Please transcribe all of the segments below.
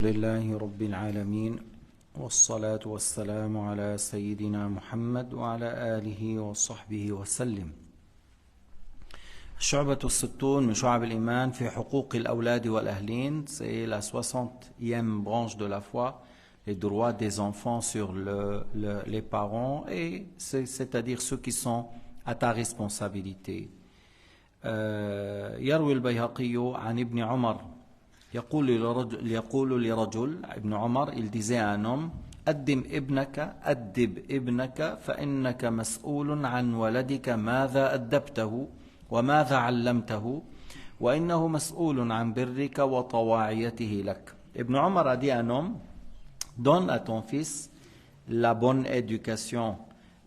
لله رب العالمين والصلاة والسلام على سيدنا محمد وعلى آله وصحبه وسلم. الشعبة الستون من شعب الإيمان في حقوق الأولاد والأهلين. C'est la 60e branche de la foi, les droits des enfants sur les parents, et c'est-à-dire ceux qui sont à ta responsabilité. يروي البيهقي عن ابن عمر يقول لرجل ابن عمر il disait à un homme أدب ابنك فإنك مسؤول عن ولدك ماذا أدبته وماذا علمته وإنه مسؤول عن برك وطواعيته لك. Ibn Omar a dit à un homme, donne à ton fils la bonne éducation,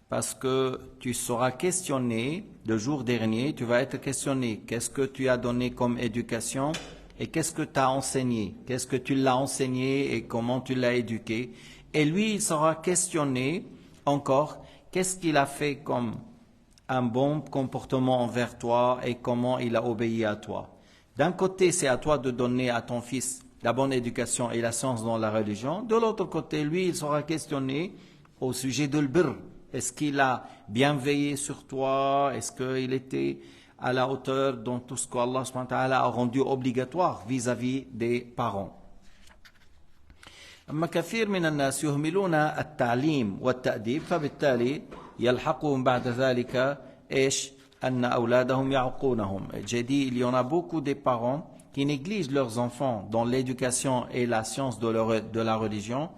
parce que tu seras questionné le jour dernier, tu vas être questionné, qu'est-ce que tu as donné comme éducation et qu'est-ce que tu as enseigné, qu'est-ce que tu l'as enseigné et comment tu l'as éduqué. Et lui, il sera questionné encore, qu'est-ce qu'il a fait comme un bon comportement envers toi et comment il a obéi à toi. D'un côté, c'est à toi de donner à ton fils la bonne éducation et la science dans la religion. De l'autre côté, lui, il sera questionné au sujet de l'bir. Est-ce qu'il a bien veillé sur toi? Est-ce qu'il était à la hauteur dans tout ce qu'Allah subhanahu wa ta'ala a rendu obligatoire vis-à-vis des parents? أما كثير من الناس يهملون التعليم والتأديب فبالتالي يلحقهم بعد ذلك إيش أن أولادهم يعقونهم. J'ai dit, il y en a beaucoup des parents qui négligent leurs enfants dans l'éducation et la science de la religion,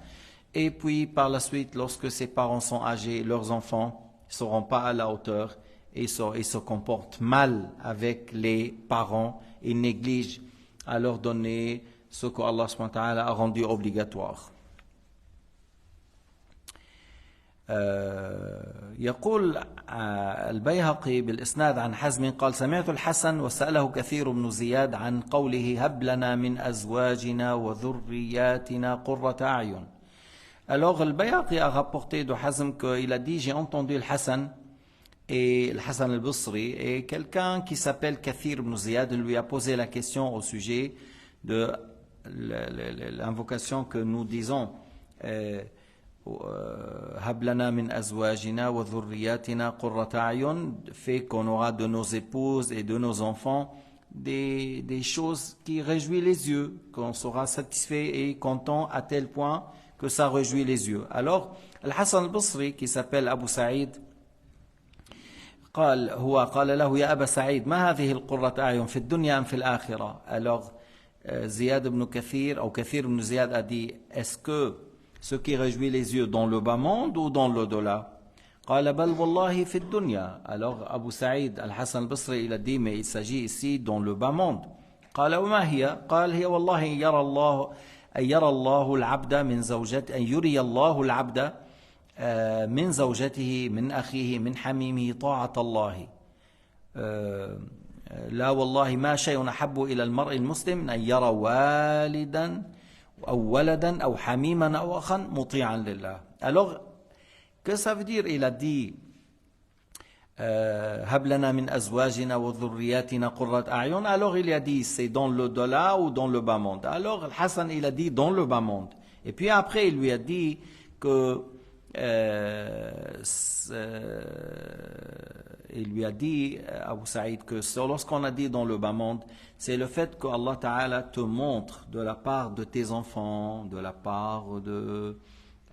et puis par la suite, lorsque ces parents sont âgés, leurs enfants ne seront pas à la hauteur et ils se comportent mal avec les parents. Ils négligent à leur donner ce que Allah subhanahu wa ta'ala a rendu obligatoire. يقول البيهقي بالإسناد عن حزم قال سمعت الحسن وسأله كثير بن زياد عن قوله هب لنا من أزواجنا وذرياتنا قرة أعين. Alors le Bayhaqi a rapporté de Hazm qu'il a dit, j'ai entendu le Hassan et le Hassan al-Basri, et quelqu'un qui s'appelle Kathir ibn Ziyad lui a posé la question au sujet de l'invocation que nous disons Hab lana min azwajina wa dhurriyatina qurrata a'yun, fait qu'on aura de nos épouses et de nos enfants des choses qui réjouissent les yeux, qu'on sera satisfait et content à tel point que ça réjouit les yeux. Alors, Al-Hassan al-Basri, qui s'appelle Abu Saïd, قال له يا أبا سعيد ما هذه القرة أعين في الدنيا أم في الآخرة. Alors, Ziyad ibn Kathir, ou Kathir ibn Ziyad a dit, est-ce que ce qui réjouit les yeux dans le bas monde ou dans l'au-delà? قال بل والله في الدنيا. Alors, Abu Saïd, Al-Hassan al-Basri, il a dit, mais il s'agit ici dans le bas monde. قال وما هي؟ قال هي والله أن يرى الله العبد من زوجته، أن يري الله العبد من زوجته من أخيه من حميمه طاعة الله. لا والله ما شيء أحب إلى المرء المسلم أن يرى والدا أو ولدا أو حميما أو أخا مطيعا لله. Alors, que ça veut dire? Il a dit هب لنا من أزواجنا وذرياتنا قرة أعين. Alors il a dit, c'est dans l'au-delà ou dans le bas monde? Alors Hassan, il a dit dans le bas monde. Et puis après, il lui a dit que il lui a dit, Abu Saïd, que lorsqu'on a dit dans le bas monde, c'est le fait que Allah Ta'ala te montre de la part de tes enfants, de la part de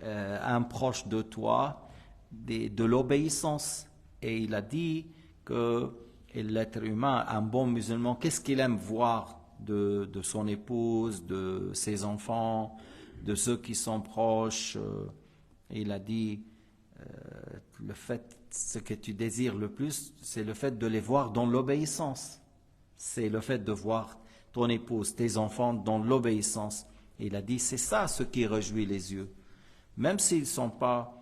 un proche de toi, de l'obéissance. Et il a dit que l'être humain, un bon musulman, qu'est-ce qu'il aime voir de son épouse, de ses enfants, de ceux qui sont proches. Il a dit, ce que tu désires le plus, c'est le fait de les voir dans l'obéissance. C'est le fait de voir ton épouse, tes enfants dans l'obéissance. Il a dit, c'est ça ce qui réjouit les yeux. Même s'ils ne sont pas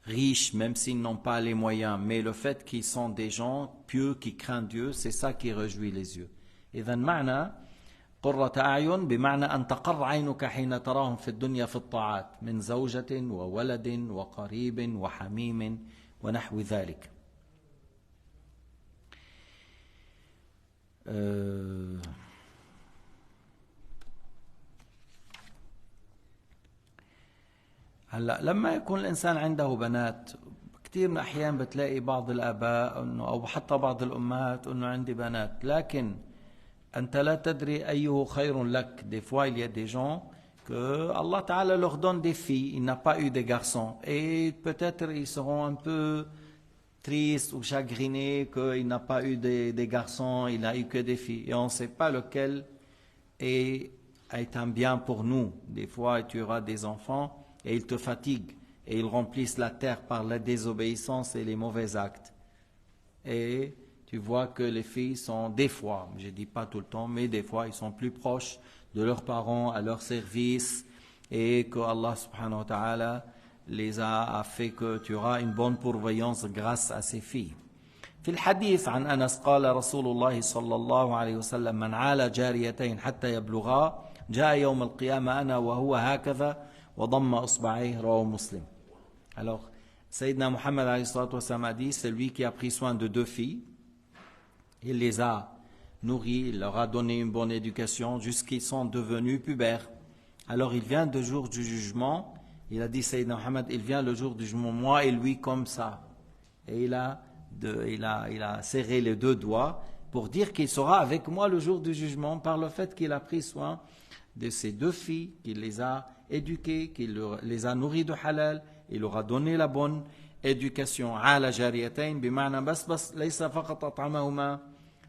riches, même s'ils n'ont pas les moyens, mais le fait qu'ils sont des gens pieux, qui craignent Dieu, c'est ça qui réjouit les yeux. إذن معنى قرة أعين بمعنى أن تقر عينك حين تراهم في الدنيا في الطاعات من زوجة وولد وقريب وحميم ونحو ذلك. هلا لما يكون الإنسان عنده بنات، كثير من الأحيان بتلاقي بعض الآباء إنه أو حتى بعض الأمهات إنه عندي بنات، لكن أنت لا تدري أيه خير لك. Des fois, il y a des gens que Allah Ta'ala leur donne des filles, il n'a pas eu de garçons. Et peut-être ils seront un peu tristes ou chagrinés qu'il n'a pas eu des garçons, il n'a eu que des filles. Et on ne sait pas lequel est un bien pour nous. Des fois, tu auras des enfants et ils te fatiguent et ils remplissent la terre par la désobéissance et les mauvais actes. Et tu vois que les filles sont des fois, je ne dis pas tout le temps, mais des fois ils sont plus proches de leurs parents, à leur service, et que Allah subhanahu wa ta'ala les a fait que tu auras une bonne pourvoyance grâce à ces filles. في الحديث عن أنس قال رسول الله صلى الله عليه وسلم من عال جاريتين حتى يبلغا جاء يوم القيامة أنا وهو هكذا وضم إصبعيه رواه مسلم. Alors, Sayyidina Muhammad alayhi salatu wasallam a dit, c'est lui qui a pris soin de deux filles, il les a nourries, il leur a donné une bonne éducation jusqu'ils sont devenus pubères. Alors il vient le jour du jugement, il a dit Sayyidina Muhammad, il vient le jour du jugement, moi et lui comme ça. Et il a serré les deux doigts pour dire qu'il sera avec moi le jour du jugement par le fait qu'il a pris soin de ces deux filles, qu'il les a éduquées, qu'il les a nourries de halal, il leur a donné la bonne éducation. عال جاريتين بمعنى بس ليس فقط أطعمهما.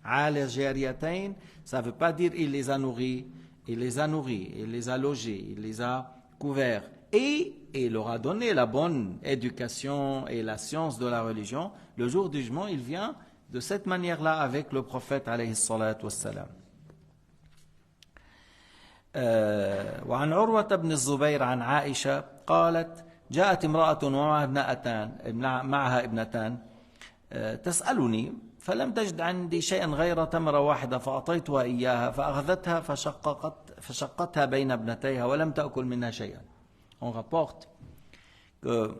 عال جاريتين, ça ne veut pas dire il les a nourris, il les a nourris, il les a logés, il les a couverts. Et il leur a donné la bonne éducation et la science de la religion. Le jour du jugement, il vient de cette manière-là avec le prophète alayhi salatu wassalam. وعن عروة بن الزبير عن عائشة قالت جاءت امرأة معها ابنتان تسألني فلم تجد عندي شيئا غير تمرة واحدة فأعطيتها إياها فأخذتها فشقتها بين ابنتيها ولم تأكل منها شيئا. On rapporte que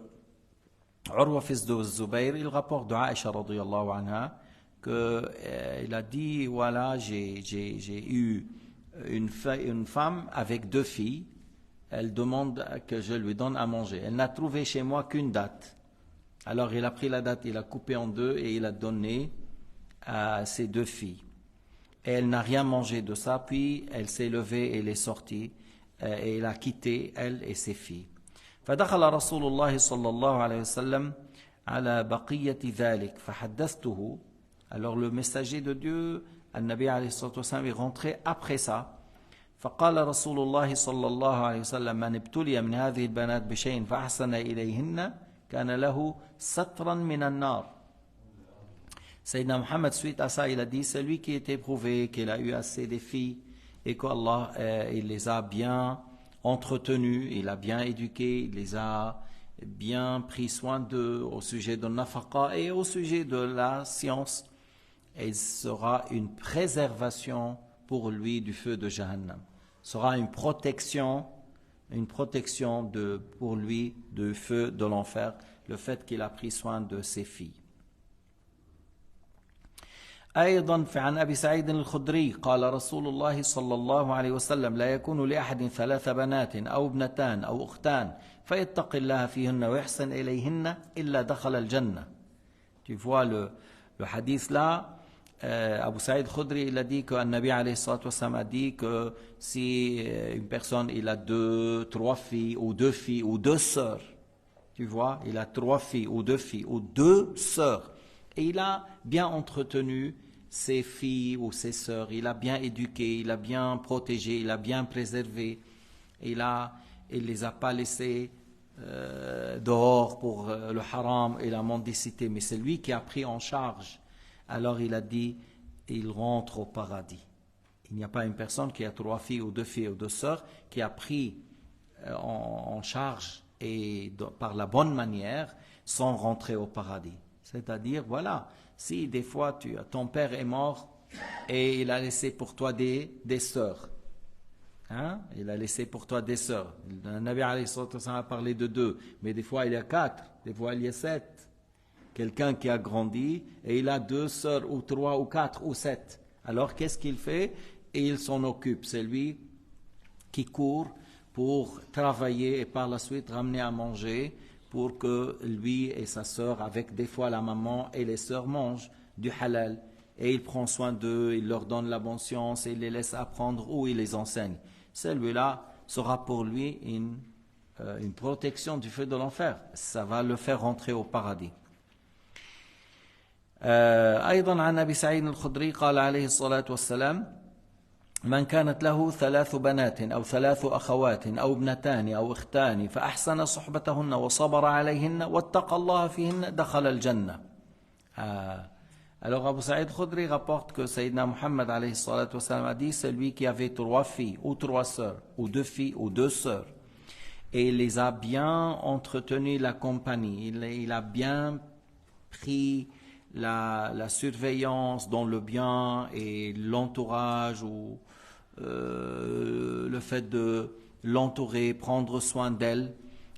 Urwa, fils de Zubayr, il rapporte de Aïcha radiyallahu anha qu'il a dit voilà, j'ai eu une femme avec deux filles, elle demande que je lui donne à manger. Elle n'a trouvé chez moi qu'une date. Alors il a pris la date, il a coupé en deux et il a donné à ses deux filles. Et elle n'a rien mangé de ça, puis elle s'est levée et elle est sortie et elle a quitté elle et ses filles. فدخل رسول الله صلى الله عليه وسلم على بقية ذلك فحدثته. Alors le messager de Dieu, النبي عليه الصلاة والسلام, est rentré après ça. فقال رسول الله صلى الله عليه وسلم من ابتلي من هذه البنات بشيء فأحسن إليهن كان له سترا من النار. Sayyidina Muhammad, suite à ça, il a dit, c'est lui qui est éprouvé, qu'il a eu assez de filles et qu'Allah il les a bien entretenues, il a bien éduquées, il les a bien pris soin d'eux au sujet de nafaqa et au sujet de la science. Et il sera une préservation pour lui du feu de Jahannam. Sera une protection pour lui du feu de l'enfer, le fait qu'il a pris soin de ses filles. أيضا عن أبي سعيد الخدري قال رسول الله صلى الله عليه وسلم لا يكون لأحد ثلاث بنات أو ابنتان أو أختان فيتق الله فيهن ويحسن إليهن إلا دخل الجنة. Tu vois le hadith là, Abu Saïd Khudri, il a dit que Nabi alayhi salatu wassalam a dit que si une personne il a trois filles ou deux filles ou deux sœurs, tu vois, il a trois filles ou deux sœurs, et il a bien entretenu ses filles ou ses sœurs, il a bien éduqué, il a bien protégé, il a bien préservé, il les a pas laissés dehors pour le haram et la mendicité, mais c'est lui qui a pris en charge. Alors il a dit, il rentre au paradis. Il n'y a pas une personne qui a trois filles ou deux sœurs qui a pris en charge et par la bonne manière sans rentrer au paradis. C'est-à-dire, voilà, si des fois ton père est mort et il a laissé pour toi des sœurs, hein? Il a laissé pour toi des sœurs. Le Nabi alayhi salatu wassalam a parlé de deux, mais des fois il y a 4, des fois il y a 7. Quelqu'un qui a grandi et il a 2 sœurs ou 3 ou 4 ou 7. Alors qu'est-ce qu'il fait? Et il s'en occupe. C'est lui qui court pour travailler et par la suite ramener à manger pour que lui et sa sœur, avec des fois la maman et les sœurs, mangent du halal. Et il prend soin d'eux, il leur donne la bonne science, et il les laisse apprendre ou il les enseigne. Celui-là sera pour lui une protection du feu de l'enfer. Ça va le faire rentrer au paradis. أيضا عن أبي سعيد الخدري قال عليه الصلاة والسلام من كانت له 3 بنات أو 3 أخوات أو ابنتان أو أختان فأحسن صحبتهن وصبر عليهن واتقى الله فيهن دخل الجنة. Alors Abu Sa'id Khudri rapporte que Sayyidina Muhammad alayhi salatu wassalam a dit celui qui avait 3 filles ou 3 sœurs ou 2 filles ou 2 sœurs et il les a bien entretenu la compagnie, il a bien pris la surveillance dans le bien et l'entourage ou le fait de l'entourer, prendre soin d'elle,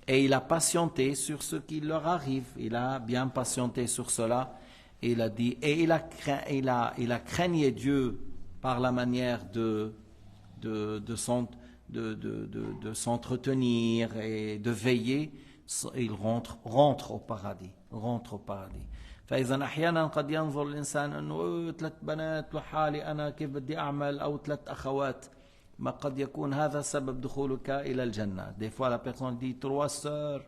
et il a patienté sur ce qui leur arrive, il a bien patienté sur cela, et il a dit, et il a craigné Dieu par la manière de s'entretenir et de veiller, il rentre au paradis, فإذا أحيانا قد ينظر الإنسان أنه 3 بنات لحالي أنا كيف بدي أعمل أو 3 أخوات ما قد يكون هذا سبب دخولك إلى الجنة. Des fois la personne dit 3 sœurs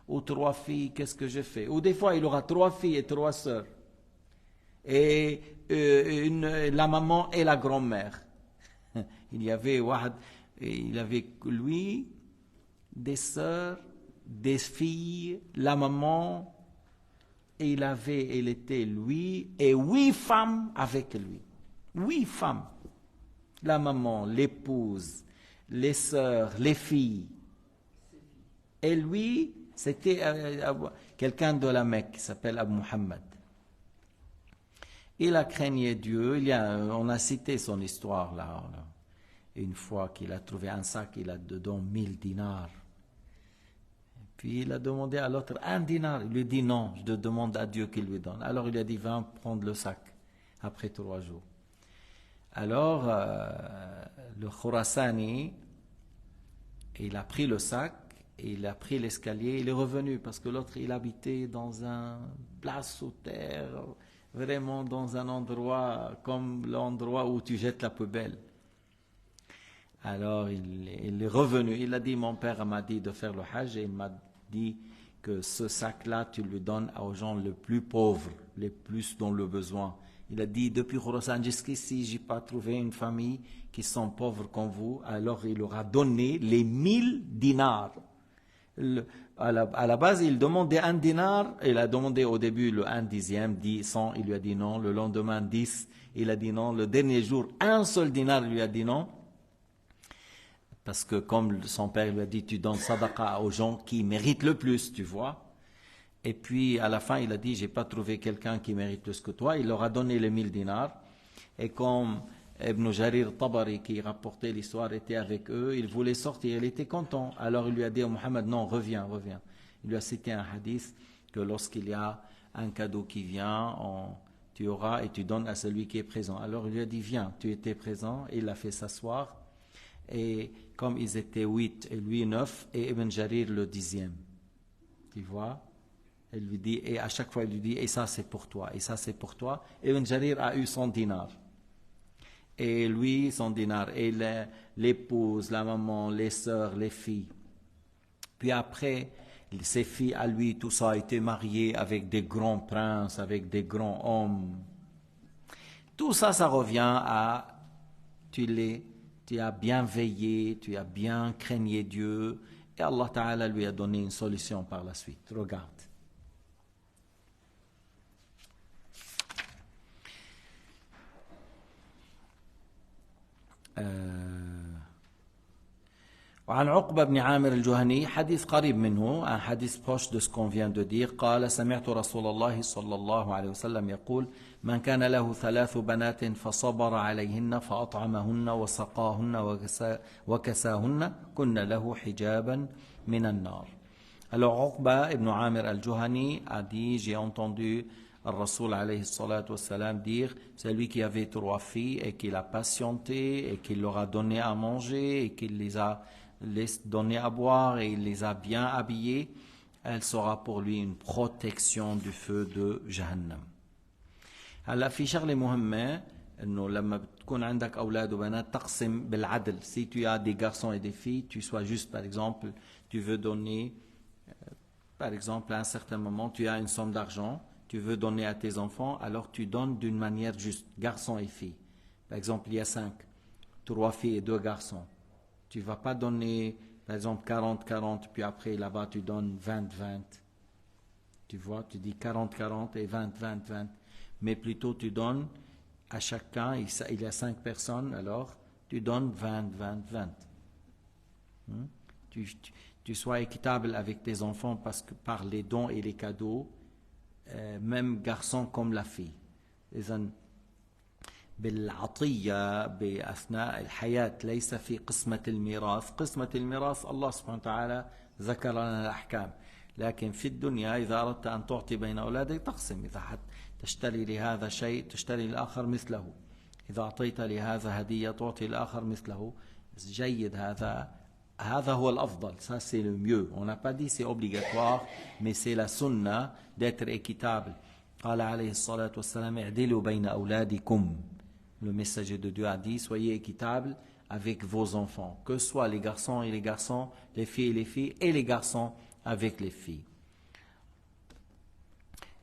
ou 3 filles, qu'est-ce que je fais? Ou des fois il aura 3 filles et 3 sœurs et la maman et la grand-mère. Il avait lui des sœurs, des filles, la maman, et il était lui et 8 femmes avec lui. 8 femmes. La maman, l'épouse, les sœurs, les filles. Et lui, c'était quelqu'un de la Mecque qui s'appelle Abu Muhammad. Il a craigné Dieu. On a cité son histoire là. Une fois qu'il a trouvé un sac, il a dedans 1000 dinars. Puis il a demandé à l'autre 1 dinar. Il lui dit non, je demande à Dieu qu'il lui donne. Alors il lui a dit viens prendre le sac après 3 jours. Alors le Khurasani, il a pris le sac, et il a pris l'escalier, il est revenu parce que l'autre il habitait dans un place sous terre, vraiment dans un endroit comme l'endroit où tu jettes la poubelle. Alors il est revenu, il a dit mon père m'a dit de faire le hajj et il m'a dit que ce sac-là tu le donnes aux gens les plus pauvres, les plus dans le besoin. Il a dit depuis Khorasan jusqu'ici j'ai pas trouvé une famille qui sont pauvres comme vous. Alors il leur a donné les 1000 dinars. À la base il demandait 1 dinar, il a demandé au début le 1/10, 100, il lui a dit non, le lendemain 10, il a dit non, le dernier jour 1 seul dinar, il lui a dit non. Parce que comme son père lui a dit, tu donnes sadaqa aux gens qui méritent le plus, tu vois. Et puis à la fin, il a dit, j'ai pas trouvé quelqu'un qui mérite plus que toi. Il leur a donné les 1000 dinars. Et comme Ibn Jarir Tabari, qui rapportait l'histoire, était avec eux, il voulait sortir, il était content. Alors il lui a dit à Mohammed, non, reviens. Il lui a cité un hadith que lorsqu'il y a un cadeau qui vient, tu auras et tu donnes à celui qui est présent. Alors il lui a dit, viens, tu étais présent. Et il l'a fait s'asseoir. Et comme ils étaient 8 et lui 9 et Ibn Jarir le 10e, tu vois, il lui dit, et à chaque fois il lui dit, et ça c'est pour toi, et ça c'est pour toi. Ibn Jarir a eu 100 dinars, et lui 100 dinars, et l'épouse, la maman, les sœurs, les filles. Puis après, ses filles à lui, tout ça a été marié avec des grands princes, avec des grands hommes. Tout ça, ça revient à, tu as bien veillé, tu as bien craigné Dieu, et Allah Ta'ala lui a donné une solution par la suite. Regarde. وعن عقبة بن عامر الجهني حديث قريب منه un حديث proche de ce qu'on vient de dire قال سمعت رسول الله صلى الله عليه وسلم يقول من كان له 3 بنات فصبر عليهن فأطعمهن وسقاهن وكساهن كن له حجابا من النار. Alors Uqba ibn Amir al-Juhani a dit, j'ai entendu Rasoul alayhi salatu wassalam dire, celui qui avait 3 filles et qui l'a patienté et qui leur a donné à manger et qui les a les donner à boire et il les a bien habillés, elle sera pour lui une protection du feu de Jahannam. هلا في شغله مهمه انه لما بتكون عندك اولاد وبنات تقسم بالعدل. Si tu as des garçons et des filles, tu sois juste, par exemple, tu veux donner, par exemple, à un certain moment, tu as une somme d'argent, tu veux donner à tes enfants, alors tu donnes d'une manière juste, garçons et filles. Par exemple, il y a 5, 3 filles et 2 garçons. Tu ne vas pas donner, par exemple, 40-40, puis après là-bas tu donnes 20-20. Tu vois, tu dis 40-40 et 20-20-20. Mais plutôt tu donnes à chacun, il y a 5 personnes, alors tu donnes 20-20-20. Tu sois équitable avec tes enfants parce que par les dons et les cadeaux, même garçon comme la fille. إذن بالعطية بأثناء الحياة ليس في قسمة الميراث. قسمة الميراث الله سبحانه وتعالى ذكر لنا الأحكام، لكن في الدنيا إذا أردت أن تعطي بين أولادك تقسم. إذا تشتري لهذا شيء تشتري للآخر مثله، إذا أعطيت لهذا هدية تعطي للآخر مثله. جيد، هذا هو الأفضل. Ça c'est le mieux. On n'a pas dit c'est obligatoire, mais c'est la sunna d'être équitable. قال عليه الصلاة والسلام اعدلوا بين أولادكم. Le messager de Dieu a dit soyez équitable avec vos enfants, que ce soit les garçons et les garçons, les filles et les filles, et les garçons avec les filles.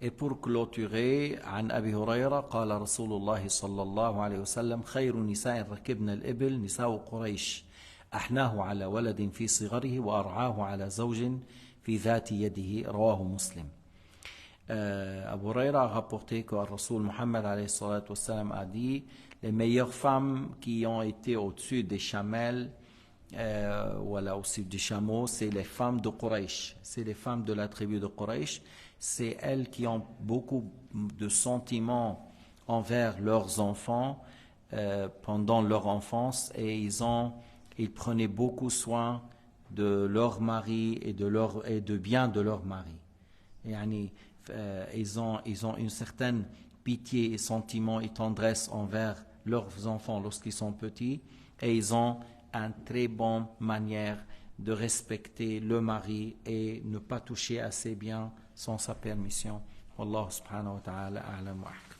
Et pour clôturer, عن أبي هريرة قال رسول الله صلى الله عليه وسلم خير نساء ركبن الإبل نساء قريش أحناه على ولد في صغره وأرعاه على زوج في ذات يده. رواه مسلم. Abu Huraira a rapporté que Rasoul Muhammad a dit les meilleures femmes qui ont été au-dessus des chamels, voilà, au-dessus des chameaux, c'est les femmes de Quraysh, c'est les femmes de la tribu de Quraysh. C'est elles qui ont beaucoup de sentiments envers leurs enfants pendant leur enfance, et ils prenaient beaucoup soin de leur mari et de bien de leur mari. Yani, ils ont une certaine pitié et sentiment et tendresse envers leurs enfants lorsqu'ils sont petits, et ils ont une très bonne manière de respecter le mari et ne pas toucher à ses biens sans sa permission. Wallahu subhanahu wa ta'ala a'lam wa ahkam.